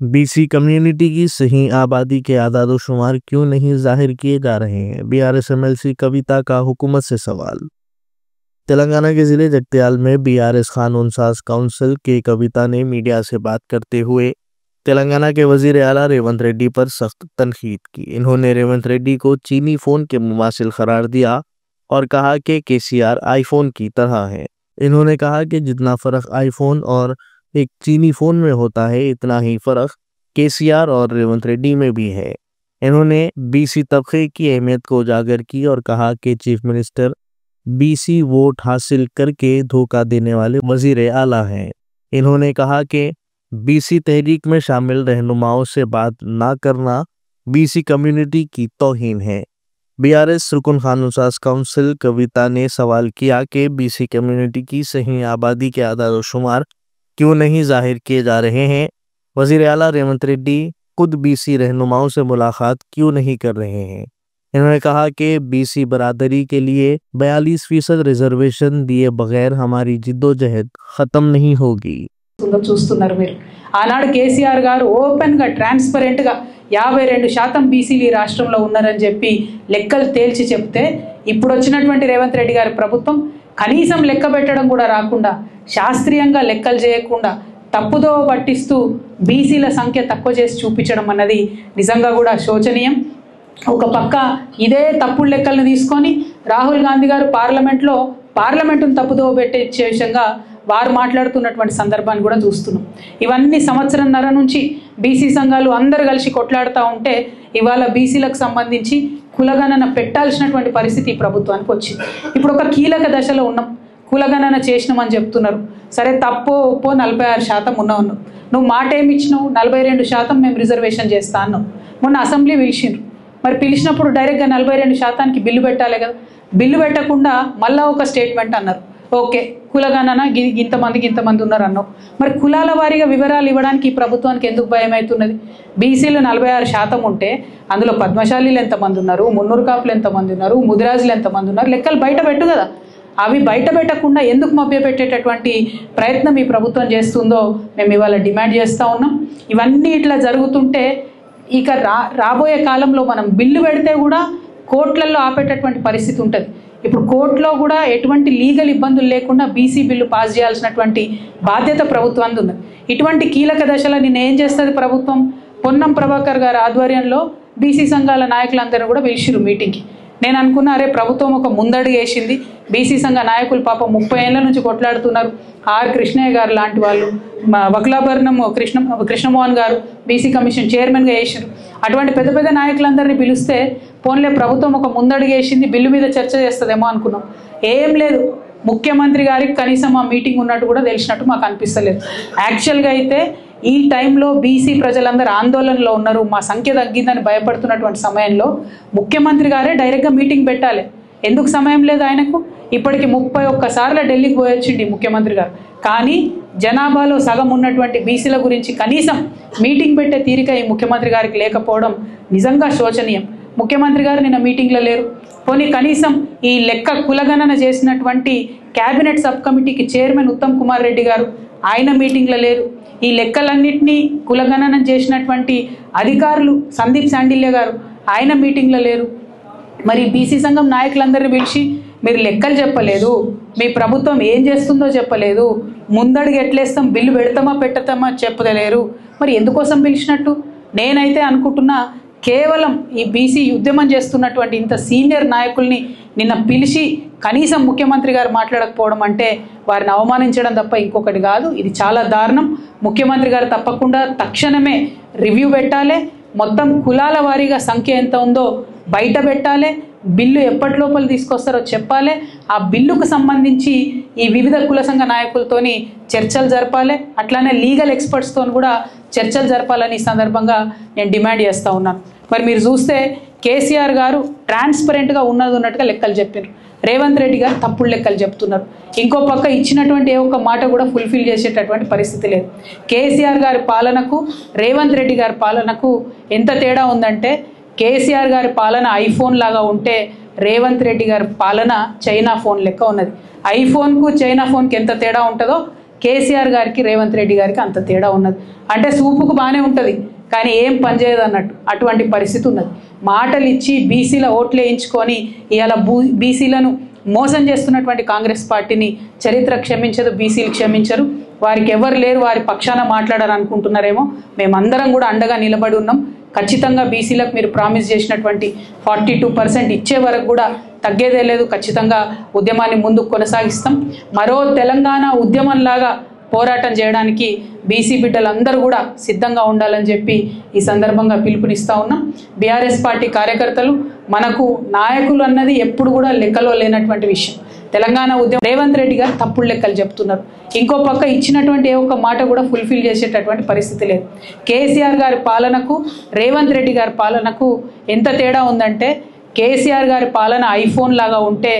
BC community की सही आबादी के आदाद-ओ-शुमार क्यों नहीं जाहिर किए जा रहे हैं? बीआरएस एमएलसी कविता का हुकूमत से सवाल। तेलंगाना के जिले जगत्याल में बीआरएस कानून साज काउंसिल के कविता ने मीडिया से बात करते हुए तेलंगाना के वजीर आला रेवंत रेड्डी पर सख्त तनकीद की। इन्होंने रेवंत रेड्डी को चीनी फोन के मुमासिल करार दिया और कहा कि केसीआर आईफोन की तरह है। इन्होंने कहा कि जितना फर्क आईफोन और एक चीनी फोन में होता है, इतना ही फर्क केसीआर और रेवंत रेड्डी में भी है। इन्होंने बीसी तबके की अहमियत को उजागर की और कहा कि चीफ मिनिस्टर बीसी वोट हासिल करके धोखा देने वाले वजीर आला हैं। इन्होंने कहा कि बीसी तहरीक में शामिल रहनुमाओं से बात ना करना बीसी कम्युनिटी की तौहीन है। बीआरएस रुकन कानून साज काउंसिल कविता ने सवाल किया कि बीसी कम्युनिटी की सही आबादी के आदाद-ओ-शुमार क्यों नहीं जाहिर किए जा रहे हैं? वजीर आला रेवंत रेड्डी खुद बीसी रहनुमाओं से मुलाकात क्यों नहीं कर रहे हैं? इन्होंने कहा कि बीसी बरादरी के लिए 42% रिजर्वेशन दिए बगैर हमारी जिद्दोजहद खत्म नहीं होगी। చూస్తున్నారు మీరు ఆనాడు కేసీఆర్ గారు ఓపెన్ గా ట్రాన్స్పరెంట్ గా 52% బీసీలు ఈ రాష్ట్రంలో ఉన్నారని చెప్పి లెక్కలు తేల్చి చెప్తే ఇప్పుడు వచ్చినటువంటి రేవంత్ రెడ్డి గారి ప్రభుత్వం కనీసం లెక్క పెట్టడం కూడా రాకుండా శాస్త్రీయంగా లెక్కలు చేయకుండా తప్పుదో పట్టిస్తూ బీసీల సంఖ్య తక్కువ చేసి చూపించడం అన్నది నిజంగా కూడా శోచనీయం। ఒక పక్క ఇదే తప్పుడు లెక్కలను తీసుకొని రాహుల్ గాంధీ గారు పార్లమెంటును తప్పుదో పెట్టే విషయంగా వారు మాట్లాడుతున్నటువంటి సందర్భాన్ని కూడా చూస్తున్నాం। ఇవన్నీ సంవత్సరంన్నర నుంచి బీసీ సంఘాలు అందరూ కలిసి కొట్లాడుతూ ఉంటే ఇవాళ బీసీలకు సంబంధించి కులగణన పెట్టాల్సినటువంటి పరిస్థితి ఈ ప్రభుత్వానికి వచ్చింది। ఇప్పుడు ఒక కీలక దశలో ఉన్నాం, కులగణన చేసినామని చెప్తున్నారు। సరే తప్పో ఒప్పో 46% ఉన్నావు, నువ్వు మాట ఏమి ఇచ్చినావు? 42% మేము రిజర్వేషన్ చేస్తా అన్నావు। మొన్న అసెంబ్లీ పిలిచిండ్రు, మరి పిలిచినప్పుడు డైరెక్ట్గా 42%కి బిల్లు పెట్టాలి కదా, బిల్లు పెట్టకుండా మళ్ళీ ఒక స్టేట్మెంట్ అన్నారు, ఓకే కులగణన ఇంతమంది ఉన్నారు అన్నావు। మరి కులాల వారీగా వివరాలు ఇవ్వడానికి ఈ ప్రభుత్వానికి ఎందుకు భయం అవుతున్నది? బీసీలు 46% ఉంటే అందులో పద్మశాలీలు ఎంతమంది ఉన్నారు, మున్నూరు కాపులు ఎంతమంది ఉన్నారు, ముదిరాజులు ఎంతమంది ఉన్నారు, లెక్కలు బయట పెట్టు కదా। అవి బయట పెట్టకుండా ఎందుకు మభ్యపెట్టేటటువంటి ప్రయత్నం ఈ ప్రభుత్వం చేస్తుందో మేము ఇవాళ డిమాండ్ చేస్తూ ఉన్నాం। ఇవన్నీ ఇట్లా జరుగుతుంటే ఇక రాబోయే కాలంలో మనం బిల్లు పెడితే కూడా కోర్టులలో ఆపేటటువంటి పరిస్థితి ఉంటుంది। ఇప్పుడు కోర్టులో కూడా ఎటువంటి లీగల్ ఇబ్బందులు లేకుండా బీసీ బిల్లు పాస్ చేయాల్సినటువంటి బాధ్యత ప్రభుత్వానికి ఉంది। ఇటువంటి కీలక దశలో నిన్న ఏం చేస్తుంది ప్రభుత్వం? పొన్నం ప్రభాకర్ గారి ఆధ్వర్యంలో బీసీ సంఘాల నాయకులందరూ కూడా పిలిచిరు మీటింగ్కి। నేను అనుకున్నా అరే ప్రభుత్వం ఒక ముందడుగు వేసింది, బీసీ సంఘ నాయకులు పాపం 30 ఏళ్ల నుంచి కొట్లాడుతున్నారు, ఆర్ కృష్ణయ్య గారు లాంటి వాళ్ళు, వకులాభరణం కృష్ణమోహన్ గారు బీసీ కమిషన్ చైర్మన్గా వేసారు, అటువంటి పెద్ద పెద్ద నాయకులందరినీ పిలిస్తే పోన్లే ప్రభుత్వం ఒక ముందడుగు వేసింది, బిల్లు మీద చర్చ చేస్తుందేమో అనుకున్నాం। ఏం లేదు, ముఖ్యమంత్రి గారికి కనీసం ఆ మీటింగ్ ఉన్నట్టు కూడా తెలిసినట్టు మాకు అనిపిస్తలేదు। యాక్చువల్గా అయితే ఈ టైంలో బీసీ ప్రజలందరూ ఆందోళనలో ఉన్నారు, మా సంఖ్య తగ్గిందని భయపడుతున్నటువంటి సమయంలో ముఖ్యమంత్రి గారే డైరెక్ట్గా మీటింగ్ పెట్టాలి, ఎందుకు సమయం లేదు ఆయనకు? ఇప్పటికి 31 సార్లు ఢిల్లీకి పోయొచ్చింది ముఖ్యమంత్రి గారు, కానీ జనాభాలో సగం ఉన్నటువంటి బీసీల గురించి కనీసం మీటింగ్ పెట్టే తీరిక ఈ ముఖ్యమంత్రి గారికి లేకపోవడం నిజంగా శోచనీయం। ముఖ్యమంత్రి గారు నిన్న మీటింగ్లో లేరు, పోనీ కనీసం ఈ లెక్క కులగణన చేసినటువంటి క్యాబినెట్ సబ్ కమిటీకి చైర్మన్ ఉత్తమ్ కుమార్ రెడ్డి గారు ఆయన మీటింగ్లో లేరు, ఈ లెక్కలన్నింటినీ కులగణన చేసినటువంటి అధికారులు సందీప్ శాండిల్య గారు ఆయన మీటింగ్లో లేరు। మరి బీసీ సంఘం నాయకులందరినీ పిలిచి మీరు లెక్కలు చెప్పలేదు, మీ ప్రభుత్వం ఏం చేస్తుందో చెప్పలేదు, ముందడుగు ఎట్లేస్తాం, బిల్లు పెడతామా పెట్టతామా చెప్పలేరు, మరి ఎందుకోసం పిలిచినట్టు? నేనైతే అనుకుంటున్నా కేవలం ఈ బీసీ ఉద్యమం చేస్తున్నటువంటి ఇంత సీనియర్ నాయకుల్ని నిన్న పిలిచి కనీసం ముఖ్యమంత్రి గారు మాట్లాడకపోవడం అంటే వారిని అవమానించడం తప్ప ఇంకొకటి కాదు। ఇది చాలా దారుణం। ముఖ్యమంత్రి గారు తప్పకుండా తక్షణమే రివ్యూ పెట్టాలి, మొత్తం కులాల వారీగా సంఖ్య ఎంత ఉందో బయట పెట్టాలి, బిల్లు ఎప్పటి లోపల తీసుకొస్తారో చెప్పాలి, ఆ బిల్లుకు సంబంధించి ఈ వివిధ కుల సంఘ నాయకులతోని చర్చలు జరపాలి, అట్లానే లీగల్ ఎక్స్పర్ట్స్తో కూడా చర్చలు జరపాలని ఈ సందర్భంగా నేను డిమాండ్ చేస్తూ ఉన్నాను। మరి మీరు చూస్తే కేసీఆర్ గారు ట్రాన్స్పరెంట్గా ఉన్నట్టుగా లెక్కలు చెప్పారు, రేవంత్ రెడ్డి గారు తప్పుడు లెక్కలు చెప్తున్నారు, ఇంకో పక్క ఇచ్చినటువంటి ఏ ఒక్క మాట కూడా ఫుల్ఫిల్ చేసేటటువంటి పరిస్థితి లేదు। కేసీఆర్ గారి పాలనకు రేవంత్ రెడ్డి గారి పాలనకు ఎంత తేడా ఉందంటే కేసీఆర్ గారి పాలన ఐఫోన్ లాగా ఉంటే రేవంత్ రెడ్డి గారి పాలన చైనా ఫోన్ లెక్క ఉన్నది। ఐఫోన్కు చైనా ఫోన్కి ఎంత తేడా ఉంటుందో కేసీఆర్ గారికి రేవంత్ రెడ్డి గారికి అంత తేడా ఉన్నది. అంటే సూపుకు బాగానే ఉంటుంది కానీ ఏం పనిచేయదు అన్నట్టు అటువంటి పరిస్థితి ఉన్నది. మాటలు ఇచ్చి బీసీల ఓట్లు వేయించుకొని ఇవాళ బీసీలను మోసం చేస్తున్నటువంటి కాంగ్రెస్ పార్టీని చరిత్ర క్షమించదు, బీసీలు క్షమించరు. వారికి ఎవరు లేరు, వారి పక్షాన మాట్లాడారు అనుకుంటున్నారేమో. మేమందరం కూడా అండగా నిలబడి ఉన్నాం. ఖచ్చితంగా బీసీలకు మీరు ప్రామిస్ చేసినటువంటి 42% ఇచ్చే వరకు కూడా తగ్గేదే లేదు. ఖచ్చితంగా ఉద్యమాన్ని ముందుకు కొనసాగిస్తాం. మరో తెలంగాణ ఉద్యమంలాగా పోరాటం చేయడానికి బీసీ బిడ్డలందరూ కూడా సిద్ధంగా ఉండాలని చెప్పి ఈ సందర్భంగా పిలుపునిస్తూ ఉన్నాం. బీఆర్ఎస్ పార్టీ కార్యకర్తలు మనకు నాయకులు అన్నది ఎప్పుడు కూడా లెక్కలో లేనటువంటి విషయం. తెలంగాణ ఉద్యమం రేవంత్ రెడ్డి గారు తప్పుడు లెక్కలు చెప్తున్నారు. ఇంకో పక్క ఇచ్చినటువంటి ఏ ఒక్క మాట కూడా ఫుల్ఫిల్ చేసేటటువంటి పరిస్థితి లేదు. కేసీఆర్ గారి పాలనకు రేవంత్ రెడ్డి గారి పాలనకు ఎంత తేడా ఉందంటే కేసీఆర్ గారి పాలన ఐఫోన్ లాగా ఉంటే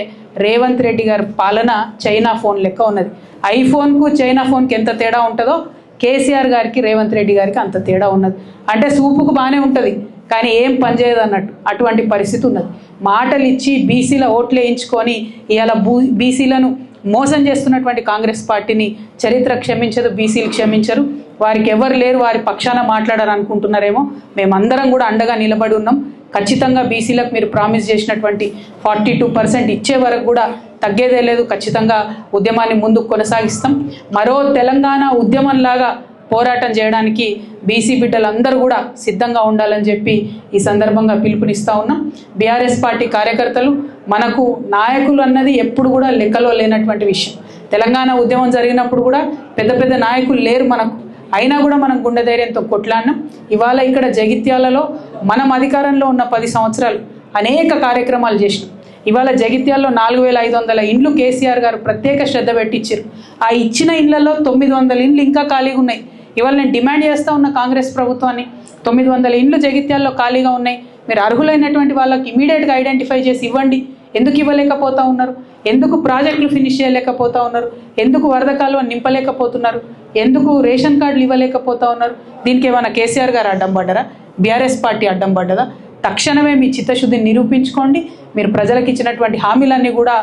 రేవంత్ రెడ్డి గారి పాలన చైనా ఫోన్ లెక్క ఉన్నది. ఐఫోన్కు చైనా ఫోన్కి ఎంత తేడా ఉంటుందో కేసీఆర్ గారికి రేవంత్ రెడ్డి గారికి అంత తేడా ఉన్నది. అంటే సూపుకు బాగానే ఉంటుంది కానీ ఏం పనిచేయదు అన్నట్టు అటువంటి పరిస్థితి ఉన్నది. మాటలు ఇచ్చి బీసీల ఓట్లు వేయించుకొని ఇవాళ బీసీలను మోసం చేస్తున్నటువంటి కాంగ్రెస్ పార్టీని చరిత్ర క్షమించదు, బీసీలు క్షమించరు. వారికి ఎవరు లేరు, వారి పక్షాన మాట్లాడారు అనుకుంటున్నారేమో. మేమందరం కూడా అండగా నిలబడి ఉన్నాం. ఖచ్చితంగా బీసీలకు మీరు ప్రామిస్ చేసినటువంటి 42% ఇచ్చే వరకు కూడా తగ్గేదే లేదు. ఖచ్చితంగా ఉద్యమాన్ని ముందుకు కొనసాగిస్తాం. మరో తెలంగాణ ఉద్యమంలాగా పోరాటం చేయడానికి బీసీ బిడ్డలందరూ కూడా సిద్ధంగా ఉండాలని చెప్పి ఈ సందర్భంగా పిలుపునిస్తూ ఉన్నాం. బీఆర్ఎస్ పార్టీ కార్యకర్తలు మనకు నాయకులు అన్నది ఎప్పుడు కూడా లెక్కలో లేనటువంటి విషయం. తెలంగాణ ఉద్యమం జరిగినప్పుడు కూడా పెద్ద పెద్ద నాయకులు లేరు మనకు. అయినా కూడా మనం గుండె ధైర్యంతో కొట్లాడినాం. ఇవాళ ఇక్కడ జగిత్యాలలో మనం అధికారంలో ఉన్న 10 సంవత్సరాలు అనేక కార్యక్రమాలు చేసినాం. ఇవాళ జగిత్యాల్లో 4500 ఇండ్లు కేసీఆర్ గారు ప్రత్యేక శ్రద్ధ పెట్టించారు. ఆ ఇచ్చిన ఇండ్లలో 900 ఇండ్లు ఇంకా ఖాళీగా ఉన్నాయి. ఇవాళ నేను డిమాండ్ చేస్తూ ఉన్న కాంగ్రెస్ ప్రభుత్వాన్ని, 900 ఇండ్లు జగిత్యాల్లో ఖాళీగా ఉన్నాయి. మీరు అర్హులైనటువంటి వాళ్ళకి ఇమీడియట్గా ఐడెంటిఫై చేసి ఇవ్వండి. ఎందుకు ఇవ్వలేకపోతా ఉన్నారు? ఎందుకు ప్రాజెక్టులు ఫినిష్ చేయలేకపోతా ఉన్నారు? ఎందుకు వరద కాలువ నింపలేకపోతున్నారు? ఎందుకు రేషన్ కార్డులు ఇవ్వలేకపోతా ఉన్నారు? దీనికి ఏమైనా కేసీఆర్ గారు అడ్డం పడ్డారా? బీఆర్ఎస్ పార్టీ అడ్డం పడ్డదా? తక్షణమే మీ చిత్తశుద్ధిని నిరూపించుకోండి. మీరు ప్రజలకు ఇచ్చినటువంటి హామీలన్నీ కూడా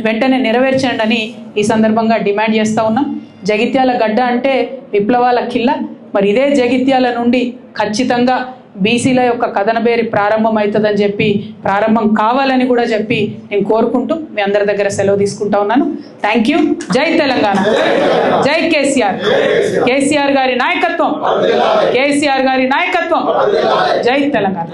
వెంటనే నెరవేర్చండి అని ఈ సందర్భంగా డిమాండ్ చేస్తూ ఉన్నాం. జగిత్యాల గడ్డ అంటే విప్లవాల కిల్ల. మరి ఇదే జగిత్యాల నుండి ఖచ్చితంగా బీసీల యొక్క కథనబేరి ప్రారంభం అవుతుందని చెప్పి, ప్రారంభం కావాలని కూడా చెప్పి నేను కోరుకుంటూ మీ అందరి దగ్గర సెలవు తీసుకుంటా ఉన్నాను. Thank you. జై తెలంగాణ, జై కేసీఆర్. కేసీఆర్ గారి నాయకత్వం, కేసీఆర్ గారి నాయకత్వం. జై తెలంగాణ.